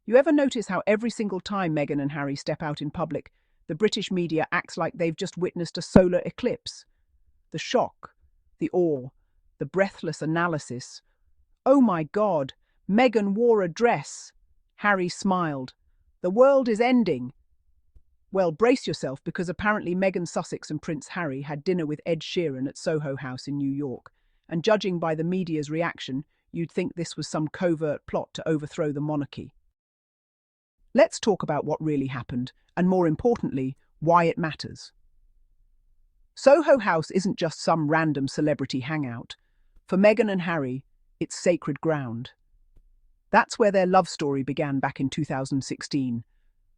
You ever notice how every single time Meghan and Harry step out in public, the British media acts like they've just witnessed a solar eclipse? The shock, the awe, the breathless analysis. Oh my God, Meghan wore a dress. Harry smiled. The world is ending. Well, brace yourself because apparently Meghan Sussex and Prince Harry had dinner with Ed Sheeran at Soho House in New York, and judging by the media's reaction, you'd think this was some covert plot to overthrow the monarchy. Let's talk about what really happened, and more importantly, why it matters. Soho House isn't just some random celebrity hangout. For Meghan and Harry, it's sacred ground. That's where their love story began back in 2016,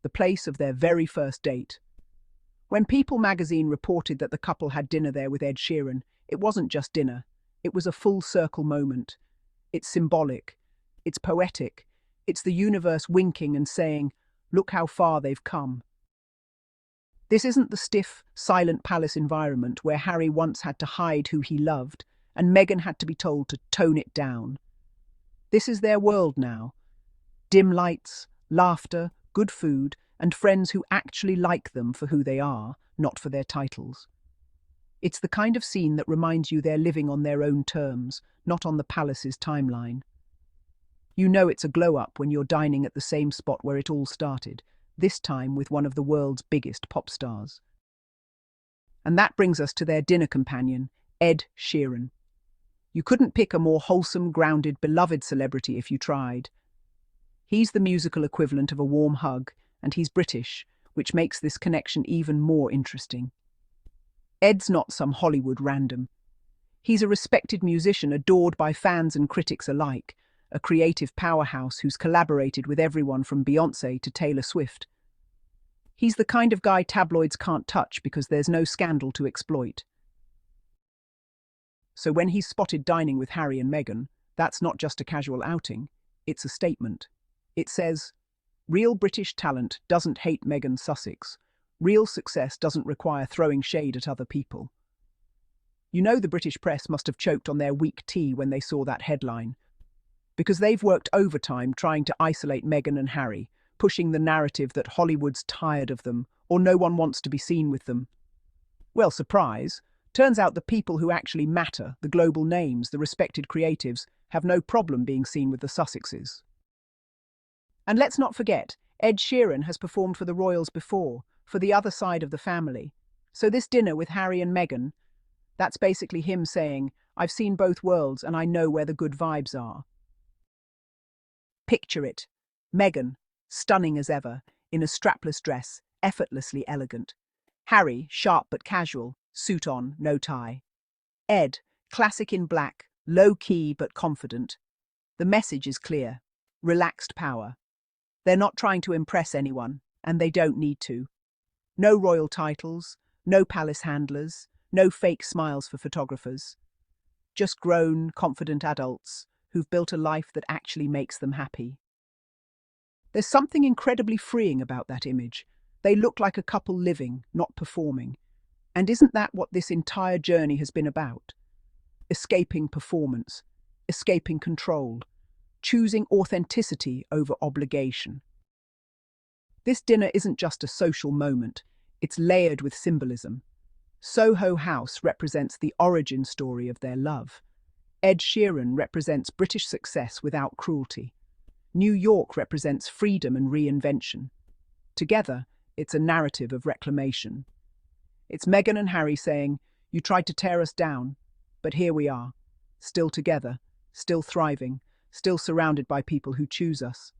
the place of their very first date. When People magazine reported that the couple had dinner there with Ed Sheeran, it wasn't just dinner, it was a full circle moment. It's symbolic, it's poetic, it's the universe winking and saying, look how far they've come. This isn't the stiff, silent palace environment where Harry once had to hide who he loved and Meghan had to be told to tone it down. This is their world now. Dim lights, laughter, good food, and friends who actually like them for who they are, not for their titles. It's the kind of scene that reminds you they're living on their own terms, not on the palace's timeline. You know it's a glow-up when you're dining at the same spot where it all started, this time with one of the world's biggest pop stars. And that brings us to their dinner companion, Ed Sheeran. You couldn't pick a more wholesome, grounded, beloved celebrity if you tried. He's the musical equivalent of a warm hug, and he's British, which makes this connection even more interesting. Ed's not some Hollywood random. He's a respected musician adored by fans and critics alike, a creative powerhouse who's collaborated with everyone from Beyoncé to Taylor Swift. He's the kind of guy tabloids can't touch because there's no scandal to exploit. So when he's spotted dining with Harry and Meghan, that's not just a casual outing, it's a statement. It says, real British talent doesn't hate Meghan Sussex. Real success doesn't require throwing shade at other people. You know the British press must have choked on their weak tea when they saw that headline, because they've worked overtime trying to isolate Meghan and Harry, pushing the narrative that Hollywood's tired of them or no one wants to be seen with them. Well, surprise, turns out the people who actually matter, the global names, the respected creatives, have no problem being seen with the Sussexes. And let's not forget, Ed Sheeran has performed for the royals before, for the other side of the family. So this dinner with Harry and Meghan, that's basically him saying, I've seen both worlds and I know where the good vibes are. Picture it. Meghan, stunning as ever, in a strapless dress, effortlessly elegant. Harry, sharp but casual, suit on, no tie. Ed, classic in black, low-key but confident. The message is clear. Relaxed power. They're not trying to impress anyone, and they don't need to. No royal titles, no palace handlers, no fake smiles for photographers. Just grown, confident adults who've built a life that actually makes them happy. There's something incredibly freeing about that image. They look like a couple living, not performing. And isn't that what this entire journey has been about? Escaping performance, escaping control, choosing authenticity over obligation. This dinner isn't just a social moment, it's layered with symbolism. Soho House represents the origin story of their love. Ed Sheeran represents British success without cruelty. New York represents freedom and reinvention. Together, it's a narrative of reclamation. It's Meghan and Harry saying, you tried to tear us down, but here we are, still together, still thriving, still surrounded by people who choose us.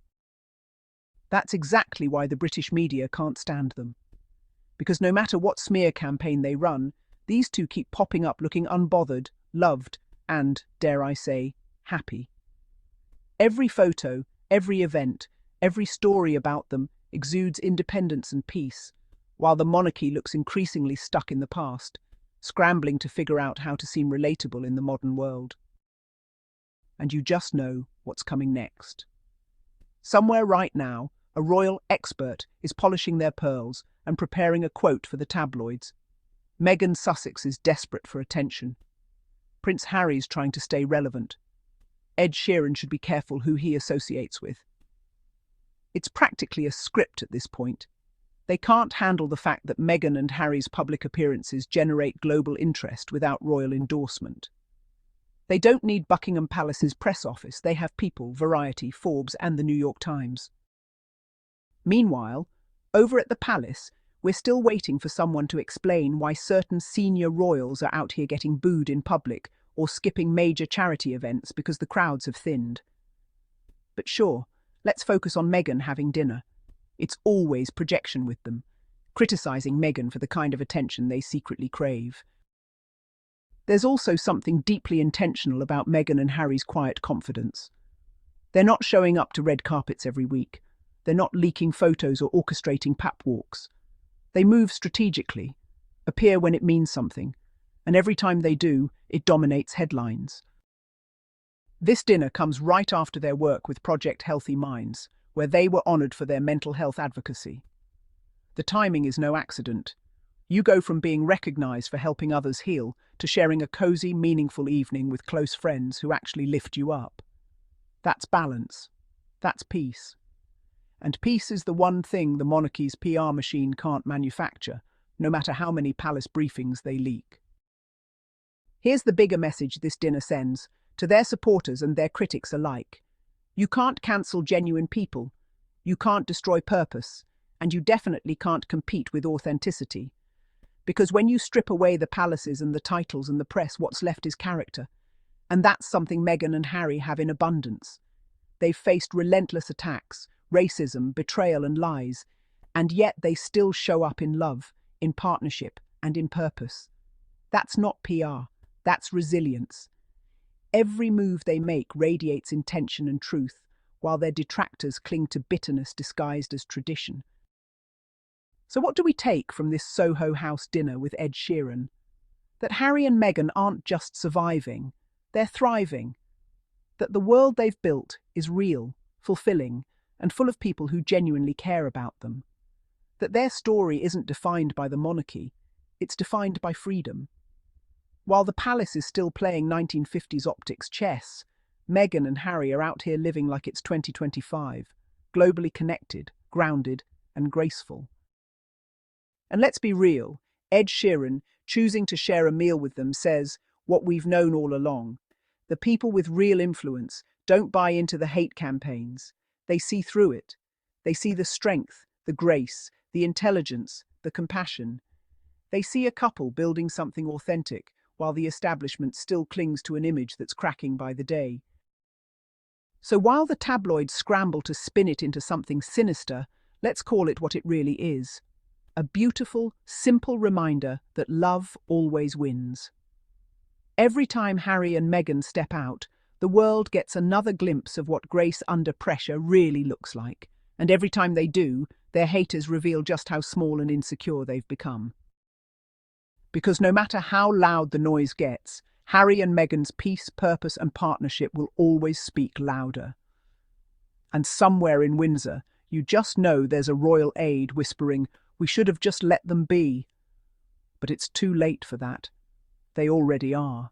That's exactly why the British media can't stand them. Because no matter what smear campaign they run, these two keep popping up looking unbothered, loved, and, dare I say, happy. Every photo, every event, every story about them exudes independence and peace, while the monarchy looks increasingly stuck in the past, scrambling to figure out how to seem relatable in the modern world. And you just know what's coming next. Somewhere right now, a royal expert is polishing their pearls and preparing a quote for the tabloids. Meghan Sussex is desperate for attention. Prince Harry's trying to stay relevant. Ed Sheeran should be careful who he associates with. It's practically a script at this point. They can't handle the fact that Meghan and Harry's public appearances generate global interest without royal endorsement. They don't need Buckingham Palace's press office. They have People, Variety, Forbes, and the New York Times. Meanwhile, over at the palace, we're still waiting for someone to explain why certain senior royals are out here getting booed in public or skipping major charity events because the crowds have thinned. But sure, let's focus on Meghan having dinner. It's always projection with them, criticising Meghan for the kind of attention they secretly crave. There's also something deeply intentional about Meghan and Harry's quiet confidence. They're not showing up to red carpets every week. They're not leaking photos or orchestrating pap walks. They move strategically, appear when it means something, and every time they do, it dominates headlines. This dinner comes right after their work with Project Healthy Minds, where they were honoured for their mental health advocacy. The timing is no accident. You go from being recognised for helping others heal to sharing a cosy, meaningful evening with close friends who actually lift you up. That's balance. That's peace. And peace is the one thing the monarchy's PR machine can't manufacture, no matter how many palace briefings they leak. Here's the bigger message this dinner sends, to their supporters and their critics alike. You can't cancel genuine people, you can't destroy purpose, and you definitely can't compete with authenticity. Because when you strip away the palaces and the titles and the press, what's left is character. And that's something Meghan and Harry have in abundance. They've faced relentless attacks, racism, betrayal and lies, and yet they still show up in love, in partnership and in purpose. That's not PR, that's resilience. Every move they make radiates intention and truth, while their detractors cling to bitterness disguised as tradition. So what do we take from this Soho House dinner with Ed Sheeran? That Harry and Meghan aren't just surviving, they're thriving. That the world they've built is real, fulfilling, and full of people who genuinely care about them. That their story isn't defined by the monarchy, it's defined by freedom. While the palace is still playing 1950s optics chess, Meghan and Harry are out here living like it's 2025, globally connected, grounded, and graceful. And let's be real, Ed Sheeran, choosing to share a meal with them, says what we've known all along. The people with real influence don't buy into the hate campaigns. They see through it. They see the strength, the grace, the intelligence, the compassion. They see a couple building something authentic, while the establishment still clings to an image that's cracking by the day. So while the tabloids scramble to spin it into something sinister, let's call it what it really is. A beautiful, simple reminder that love always wins. Every time Harry and Meghan step out, the world gets another glimpse of what grace under pressure really looks like. And every time they do, their haters reveal just how small and insecure they've become. Because no matter how loud the noise gets, Harry and Meghan's peace, purpose and partnership will always speak louder. And somewhere in Windsor, you just know there's a royal aide whispering, "We should have just let them be." But it's too late for that. They already are.